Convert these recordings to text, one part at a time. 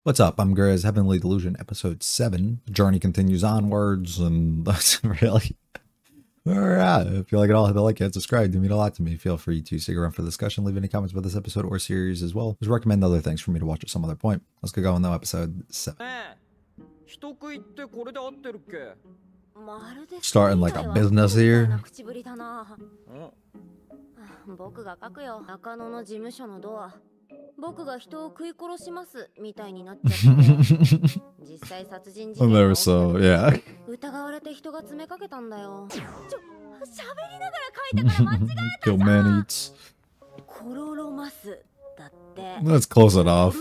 What's up? I'm Grizz, Heavenly Delusion, episode 7. The journey continues onwards, and that's really where we're at. If you like it all, hit the like and subscribe. Do mean a lot to me. Feel free to stick around for the discussion. Leave any comments about this episode or series as well. Just recommend other things for me to watch at some other point. Let's get going though, episode 7. Starting like a business here. 僕が人を食い殺しますみたいになっちゃって実際殺人事件が起きた疑われて人が詰めかけたんだよ。喋りながら書いたから間違えた。 Kill man eats. コロロマスだって。 That's close enough.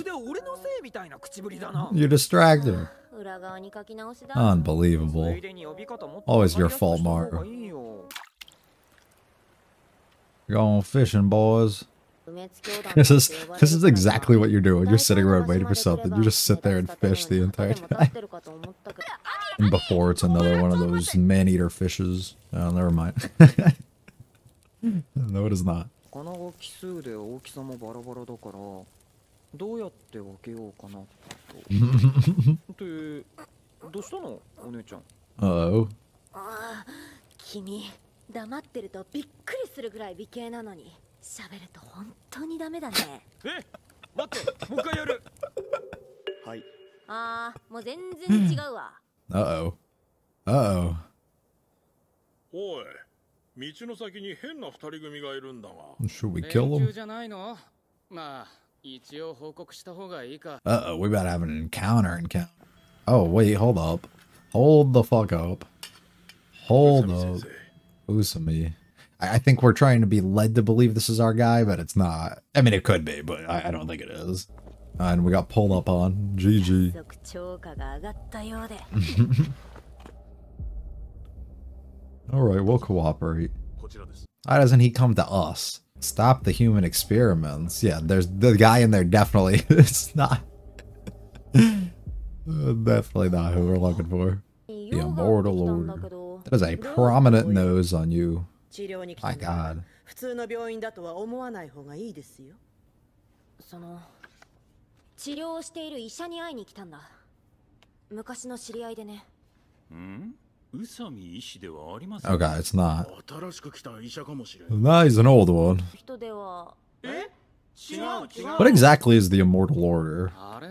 You're distracted. 裏側に書き直しだ。 Unbelievable. Always your fault, Mario. Going fishing, boys. This is exactly what you're doing. You're sitting around waiting for something. You just sit there and fish the entire time. And before it's another one of those man-eater fishes. Oh, never mind. No, it is not. Uh-oh. 黙ってるとびっくりするぐらい美形なのに喋ると本当にダメだね。待って、もう一回やる。はい。ああ、もう全然違うわ。Uh-oh. Uh-oh. おい、道の先に変な二人組がいるんだが。Should we kill them? じゃないの？まあ、一応報告した方がいいか。Uh-oh, we about to have an encounter. Oh, wait, hold up. Hold the fuck up. Hold up. Usami. I think we're trying to be led to believe this is our guy, but it's not. I mean, it could be, but I don't think it is. And we got pulled up on. GG. Alright, we'll cooperate. Why doesn't he come to us? Stop the human experiments. Yeah, there's the guy in there definitely. It's not. Definitely not who we're looking for. The immortal order. That is a prominent nose on you. My God. 普通の病院だとは思わない方がいいですよ。その治療をしている医者に会いに来たんだ。昔の知り合いでね。宇佐美医師ではありません。Okay, it's not. 新しく来た医者かもしれん。No, he's an old one. 人では。違う。 What exactly is the immortal order? あれ？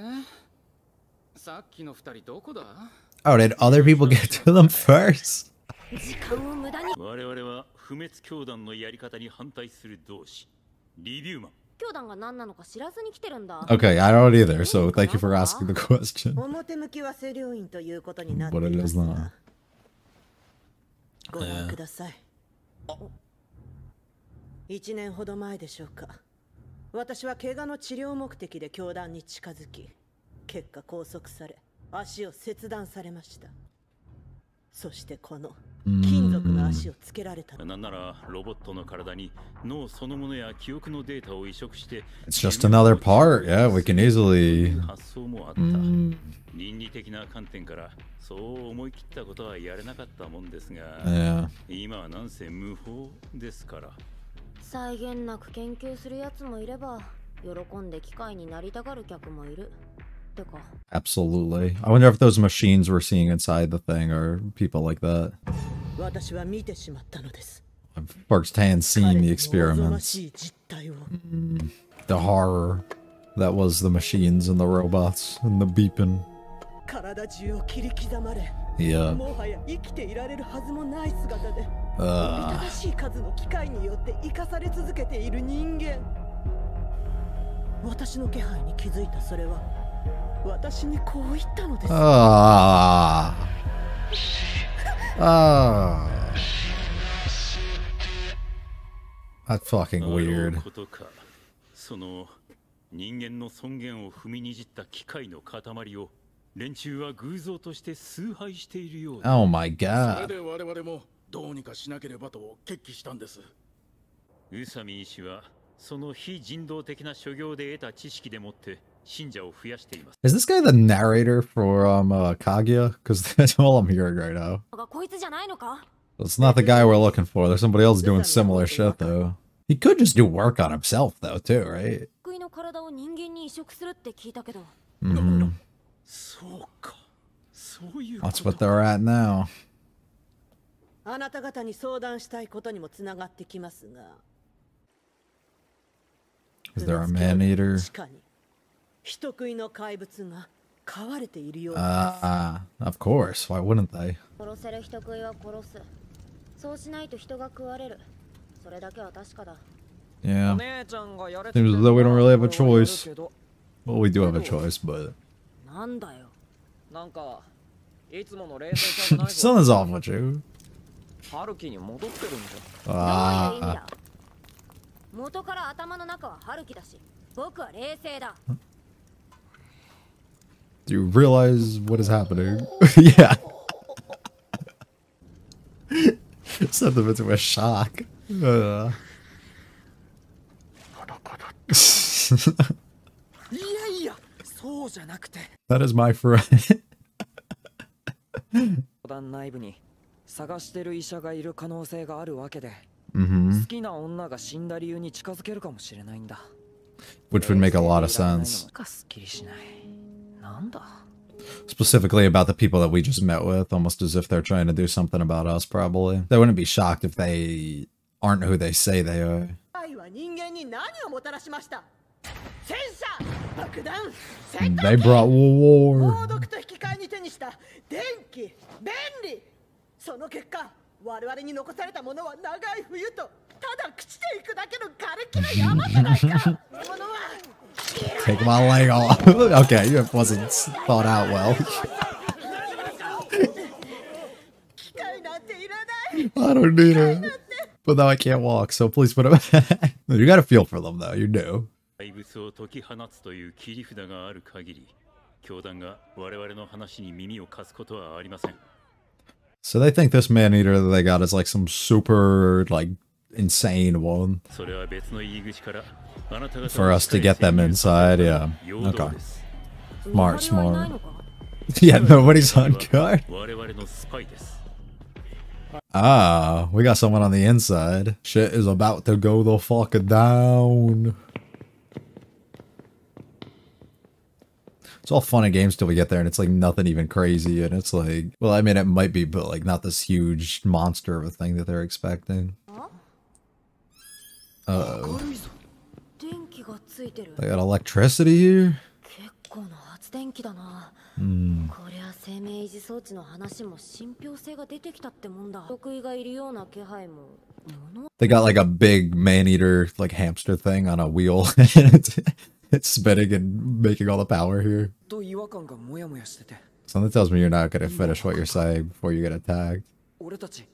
さっきの二人どこだ？ Oh, did other people get to them first? 時間を無駄に。我々は不滅教団のやり方に反対する同志、リビューマン。教団が何なのか知らずに来てるんだ。 Okay, I don't either, so thank you for asking the question. 表向きは清涼院ということになってい But it ま is すが。 not. ご覧ください。1年ほど前でしょうか。私は怪我の治療目的で教団に近づき、結果拘束され、足を切断されました。そしてこの金属の足をつけられた。なんならロボットの体に脳そのものや記憶のデータを移植して。It's just another part. Yeah, we can easily. 発想もあった。倫理的な観点からそう思い切ったことはやれなかったもんですが、Yeah. 今はなんせ無法ですから。際限なく研究するやつもいれば、喜んで機械になりたがる客もいる。Absolutely. I wonder if those machines we're seeing inside the thing are people like that. I've firsthand seen the experiments. The horror that was the machines and the robots and the beeping. Yeah. That's fucking weird. その人間の尊厳を踏みにじった機械の塊を連中は偶像として崇拝しているようだ。 Oh my god. それで我々もどうにかしなければと決起したんです。宇佐美医師はその非人道的な所業で得た知識でもって Is this guy the narrator for Kaguya? Because that's all I'm hearing right now. It's not the guy we're looking for. There's somebody else doing similar shit though. He could just do work on himself though too, right? Mm-hmm. That's what they're at now. あなた方に相談したいことにもつながってきますが。Is there a man eater? 地下に人食いの怪物が飼われているようです。Of course. Why wouldn't they? 殺せる人食いは殺す。そうしないと人が食われる。それだけは確かだ。Yeah. Seems as though we don't really have a choice. Well, we do have a choice, but なんだよ。なんかいつもの冷静さがないぞ。 something's off with you. 春樹に戻ってるんじゃ。どういう意味 Ah. だ。元から頭の中は春樹だし、僕は冷静だ。 Do you realize what is happening? Yeah. Sent them into a shock. いやいや、そうじゃなくて。 That is my friend. 団内部に探してる医者がいる可能性があるわけで、Mm-hmm. 好きな女が死んだ理由に近づけるかもしれないんだ。 Which would make a lot of sense. かすっきりしない。なんだ。 Specifically about the people that we just met with, almost as if they're trying to do something about us, probably. They wouldn't be shocked if they aren't who they say they are. 愛は人間に何をもたらしました。戦車、爆弾、 They brought war. 猛毒と引き換えに手にした電気、便利。その結果、我々に残されたものは長い冬とただ朽ちていくだけの瓦礫の山じゃないか。ものは Take my leg off. Okay, it wasn't thought out well. 機械なんていらない。 I don't need it. But now I can't walk, so please put it back. You gotta feel for them, though. You do. 怪物を解き放つという切り札がある限り、教団が我々の話に耳を貸すことはありません。 So they think this man eater that they got is like some super, like, insane one. それは別の入り口からあなた方 For us to get them inside, yeah. 陽動 Okay. です。 Smart, 見張りはいない smart. のか。 Yeah, nobody's on guard. 我々のスパイです。 Ah, we got someone on the inside. Shit is about to go the fuck down. It's all fun and games till we get there, and it's like nothing even crazy, and it's like, well, I mean, it might be, but like not this huge monster of a thing that they're expecting. Uh-oh. 電気がついてる。 They got electricity here? 結構な発電機だな。 Hmm. こりゃ生命維持装置の話も信憑性が出てきたってもんだ。得意がいるような気配も。They got like a big man-eater, like hamster thing on a wheel, and it's spinning and making all the power here. と違和感がモヤモヤしてて。 Something tells me you're not gonna finish what you're saying before you get attacked. 俺たち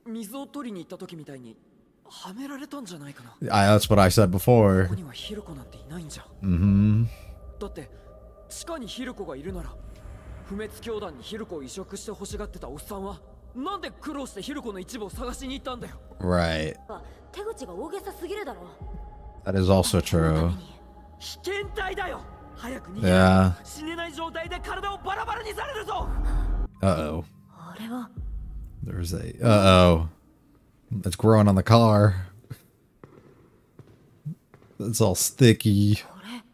水を取りに行った時みたいにはめられたんじゃないかな。 That's what I said こ before. こにはヒルコなんていないんじゃ。 Mm-hmm. だって地下にヒルコがいるなら、不滅教団にヒルコを移植して欲しがってたおっさんはなんで苦労してヒルコの一部を探しに行ったんだよ。 Right. 手口が大げさすぎるだろ。 That is also true. 被験体だよ。早く逃げろ。 Yeah. 死ねない状態で体をバラバラにされるぞ。 Uh-oh. あれは There's a... Uh-oh. It's growing on the car. It's all sticky.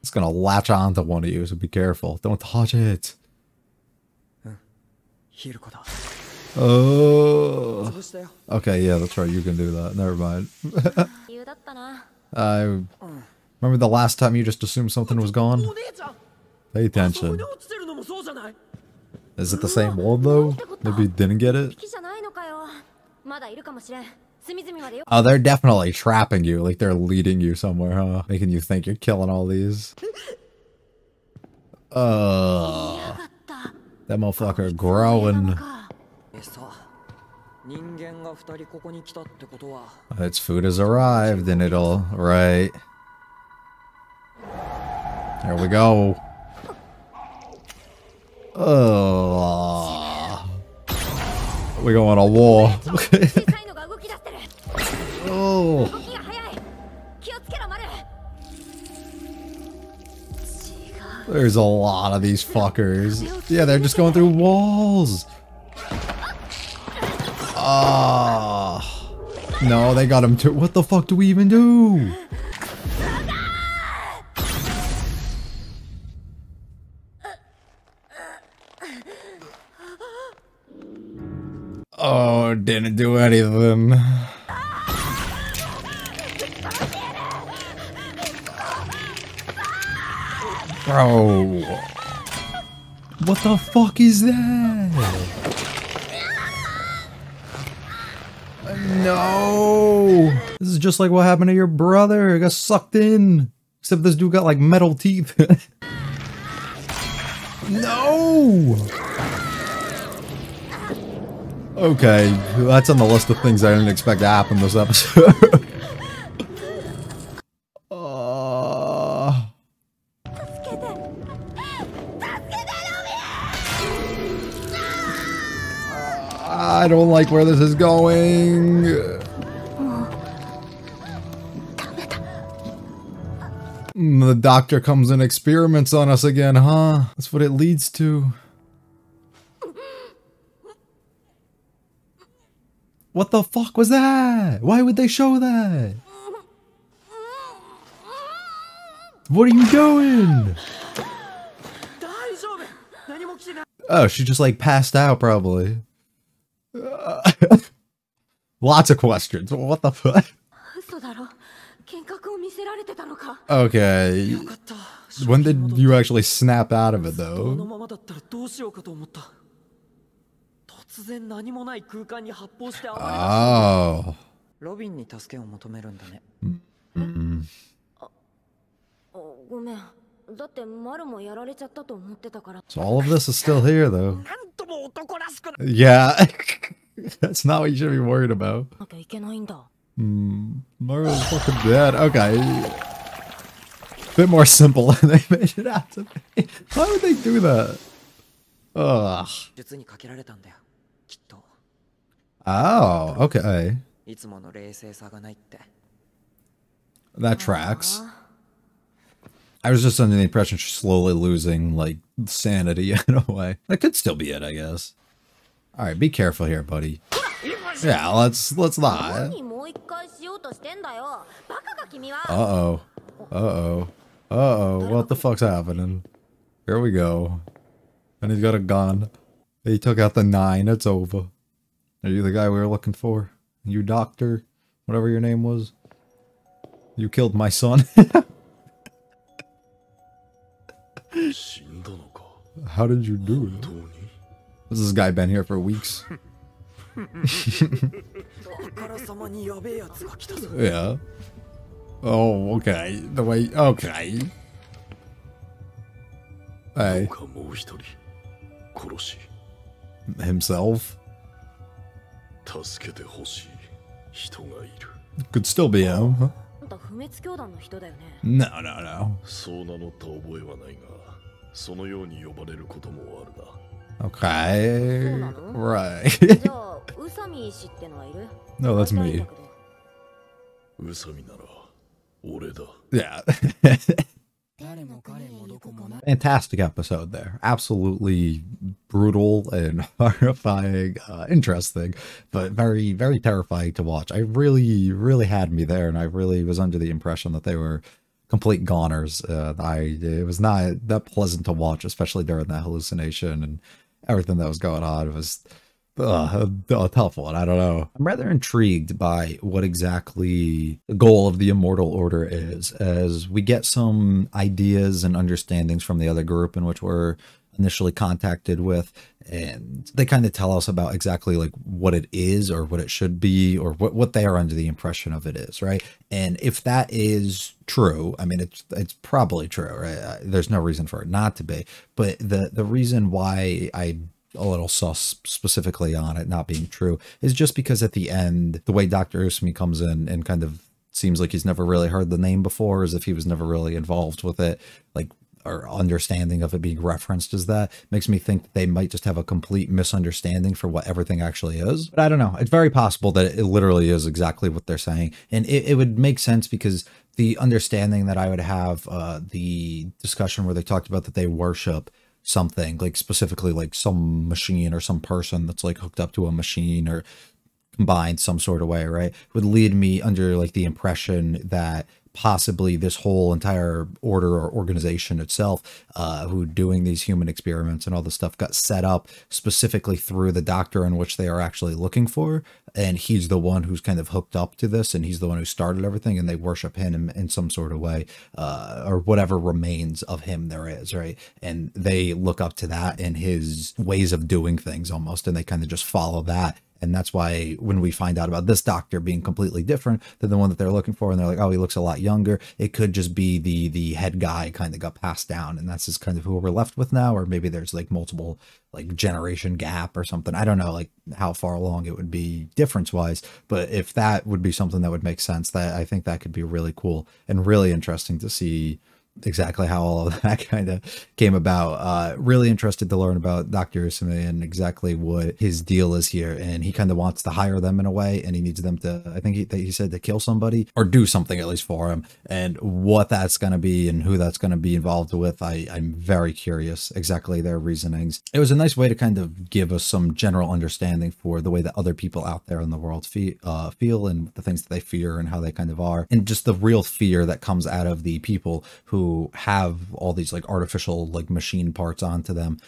It's gonna latch onto one of you, so be careful. Don't touch it. ヒルコだ。 Oh. 潰したよ。 Okay, yeah, that's right. You can do that. Never mind. 理由だったな。 I remember the last time you just assumed something was gone? お姉ちゃん。 Pay あそこ attention. に落ちてるのもそうじゃない。 Is it the same one though? Maybe you didn't get it? 敵じゃないのかよ。まだいるかもしれん。隅々までよ。 Oh, they're definitely trapping you. Like they're leading you somewhere, huh? Making you think you're killing all these. That motherfucker growing. さ、人間が2人ここに来たってことは。 Its food has arrived and it'll... Right. There we go. We go on a war. 小さいのが動き出してる。 Oh. 動きが早い。気をつけろ、マル。 There's a lot of these fuckers. Yeah, they're just going through walls. Ah. No, they got him too. What the fuck do we even do? Oh, didn't do anything. Bro. What the fuck is that? No. This is just like what happened to your brother. He got sucked in. Except this dude got like metal teeth. No. Okay, that's on the list of things I didn't expect to happen this episode. I don't like where this is going. The doctor comes and experiments on us again, huh? That's what it leads to. What the fuck was that? Why would they show that? What are you doing? Oh, she just like passed out probably. Lots of questions. What the fuck? Okay. When did you actually snap out of it though? Oh. So all of this is still here though. Yeah. That's not what you should be worried about. Maru's fucking dead. Okay. Bit more simple than they made it out to be. Why would they do that? Ugh. Oh, okay. That tracks. I was just under the impression she's slowly losing, like, sanity in a way. That could still be it, I guess. Alright, be careful here, buddy. Yeah, let's not. Uh-oh. Uh-oh. Uh-oh. What the fuck's happening? Here we go. And he's got a gun. He took out the 9. It's over. Are you the guy we were looking for? You doctor? Whatever your name was? You killed my son? How did you do it? This guy been here for weeks. Yeah. Oh, okay. The way... Okay. Hey. Himself? Could still be him, huh? No, no, no. Okay. Right. No, that's me. Yeah. Fantastic episode there. Absolutely brutal and horrifying, interesting, but very, very terrifying to watch. I really had me there, and I really was under the impression that they were complete goners. It was not that pleasant to watch, especially during that hallucination and everything that was going on. It was a tough one. I don't know. I'm rather intrigued by what exactly the goal of the Immortal Order is, as we get some ideas and understandings from the other group in which we're initially contacted with, and they kind of tell us about exactly like what it is or what it should be or what they are under the impression of it is, right? And if that is true, I mean, it's probably true, right? There's no reason for it not to be, but the reason why I'm a little sus specifically on it not being true is just because at the end, the way Dr. Usumi comes in and kind of seems like he's never really heard the name before, as if he was never really involved with it, like, or understanding of it being referenced as that, makes me think that they might just have a complete misunderstanding for what everything actually is. But I don't know. It's very possible that it literally is exactly what they're saying. And it would make sense because the understanding that I would have, the discussion where they talked about that they worship something, like specifically like some machine or some person that's like hooked up to a machine or combined some sort of way, right, would lead me under like the impression that possibly this whole entire order or organization itself, who doing these human experiments and all this stuff, got set up specifically through the doctor in which they are actually looking for. And he's the one who's kind of hooked up to this, and he's the one who started everything, and they worship him in some sort of way, or whatever remains of him there is, right? And they look up to that and his ways of doing things almost, and they kind of just follow that. And that's why when we find out about this doctor being completely different than the one that they're looking for, and they're like, oh, he looks a lot younger, it could just be the head guy kind of got passed down, and that's just kind of who we're left with now. Or maybe there's like multiple like generation gap or something. I don't know like how far along it would be difference wise, but if that would be something that would make sense, that I think that could be really cool and really interesting to see exactly how all of that kind of came about. Really interested to learn about Dr. Usame and exactly what his deal is here. And he kind of wants to hire them in a way, and he needs them to, I think he said, to kill somebody or do something at least for him. And what that's going to be and who that's going to be involved with, I'm very curious exactly their reasonings. It was a nice way to kind of give us some general understanding for the way that other people out there in the world feel and the things that they fear and how they kind of are, and just the real fear that comes out of the people who have all these like artificial like machine parts onto them,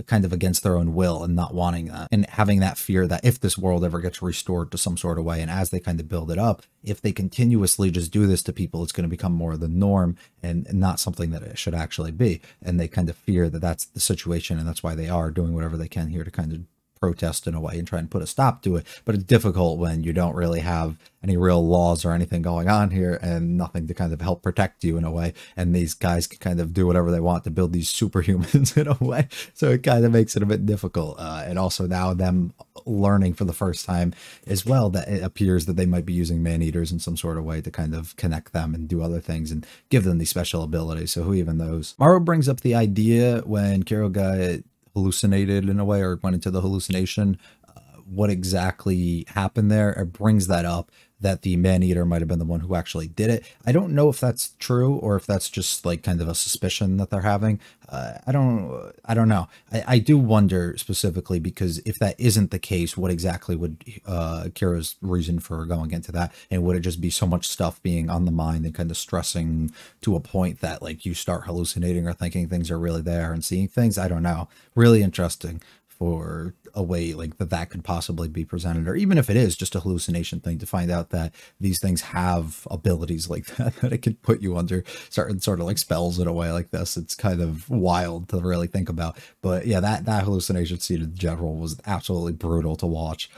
kind of against their own will, and not wanting that, and having that fear that if this world ever gets restored to some sort of way, and as they kind of build it up, if they continuously just do this to people, it's going to become more the norm and not something that it should actually be. And they kind of fear that that's the situation, and that's why they are doing whatever they can here to kind of protest in a way and try and put a stop to it. But it's difficult when you don't really have any real laws or anything going on here, and nothing to kind of help protect you in a way. And these guys can kind of do whatever they want to build these superhumans in a way. So it kind of makes it a bit difficult. And also now them learning for the first time as well that it appears that they might be using man-eaters in some sort of way to kind of connect them and do other things and give them these special abilities. So who even knows? Maru brings up the idea when Kiro got hallucinated in a way, or went into the hallucination, what exactly happened there. It brings that up, that the man-eater might have been the one who actually did it. I don't know if that's true or if that's just like kind of a suspicion that they're having. I don't know. I do wonder specifically, because if that isn't the case, what exactly would Kira's reason for going into that? And would it just be so much stuff being on the mind and kind of stressing to a point that like you start hallucinating or thinking things are really there and seeing things? I don't know. Really interesting for a way like that could possibly be presented, or even if it is just a hallucination thing, to find out that these things have abilities like that, that it could put you under certain sort of like spells in a way like this. It's kind of wild to really think about. But yeah, that hallucination scene in general was absolutely brutal to watch.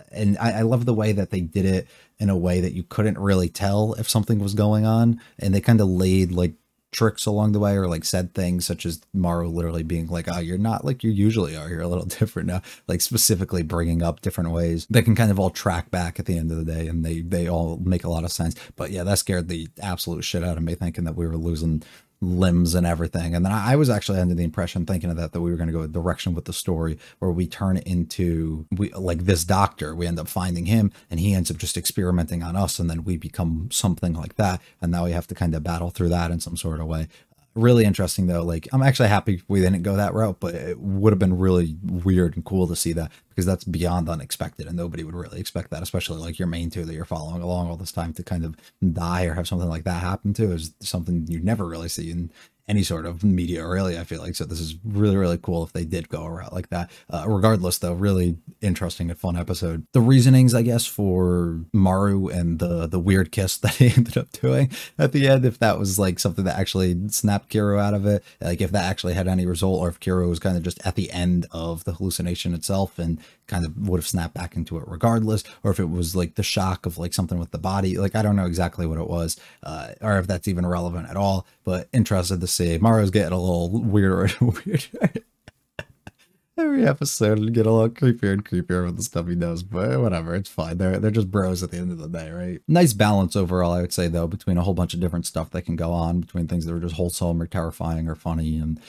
And I love the way that they did it in a way that you couldn't really tell if something was going on, and they kind of laid like tricks along the way, or like said things such as Maru literally being like, oh, you're not like you usually are, you're a little different now, like specifically bringing up different ways that can kind of all track back at the end of the day, and they all make a lot of sense. But yeah, that scared the absolute shit out of me, thinking that we were losing limbs and everything. And then I was actually under the impression, thinking of that we were going to go a direction with the story where we turn it into like this doctor, we end up finding him and he ends up just experimenting on us, and then we become something like that, and now we have to kind of battle through that in some sort of way. Really interesting though. Like, I'm actually happy we didn't go that route, but it would have been really weird and cool to see that, because that's beyond unexpected, and nobody would really expect that, especially like your main two that you're following along all this time, to kind of die or have something like that happen to is something you never really see in any sort of media, really, I feel like. So this is really, really cool if they did go a route like that. Regardless though, really interesting and fun episode. The reasonings, I guess, for Maru and the weird kiss that he ended up doing at the end, if that was like something that actually snapped Kiro out of it, like if that actually had any result, or if Kiro was kind of just at the end of the hallucination itself and kind of would have snapped back into it regardless, or if it was like the shock of like something with the body. Like, I don't know exactly what it was, or if that's even relevant at all, but interested to see. Maru's getting a little weirder and weirder. Every episode get a little creepier and creepier with the stuff he does, but whatever, it's fine. They're just bros at the end of the day, right? Nice balance overall, I would say, though, between a whole bunch of different stuff that can go on, between things that are just wholesome or terrifying or funny, and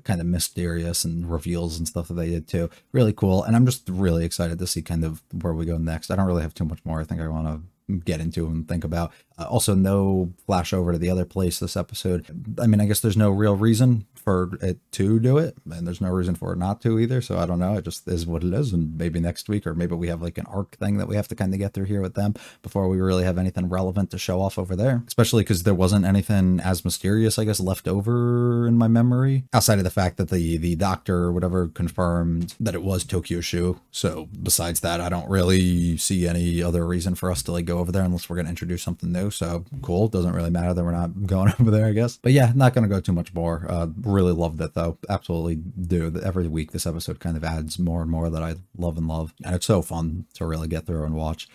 kind of mysterious, and reveals and stuff that they did too. Really cool. And I'm just really excited to see kind of where we go next. I don't really have too much more I think I want to get into and think about. Also, no flash over to the other place this episode. I mean, I guess there's no real reason for it to do it, and there's no reason for it not to either. So I don't know. It just is what it is. And maybe next week, or maybe we have like an arc thing that we have to kind of get through here with them before we really have anything relevant to show off over there. Especially because there wasn't anything as mysterious, I guess, left over in my memory, outside of the fact that the doctor or whatever confirmed that it was Tokyo Shu. So besides that, I don't really see any other reason for us to like go over there unless we're going to introduce something new. So cool. Doesn't really matter that we're not going over there, I guess. But yeah, not going to go too much more. Really loved it though. Absolutely do. Every week this episode kind of adds more and more that I love and love. And it's so fun to really get through and watch.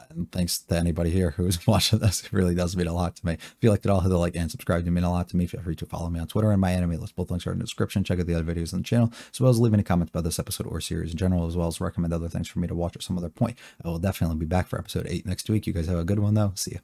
And thanks to anybody here who's watching this. It really does mean a lot to me. If you liked it all, hit the like and subscribe to mean a lot to me. Feel free to follow me on Twitter and my anime list. Both links are in the description. Check out the other videos on the channel, as well as leave any comments about this episode or series in general, as well as recommend other things for me to watch at some other point. I will definitely be back for episode 8 next week. You guys have a good one though. See ya.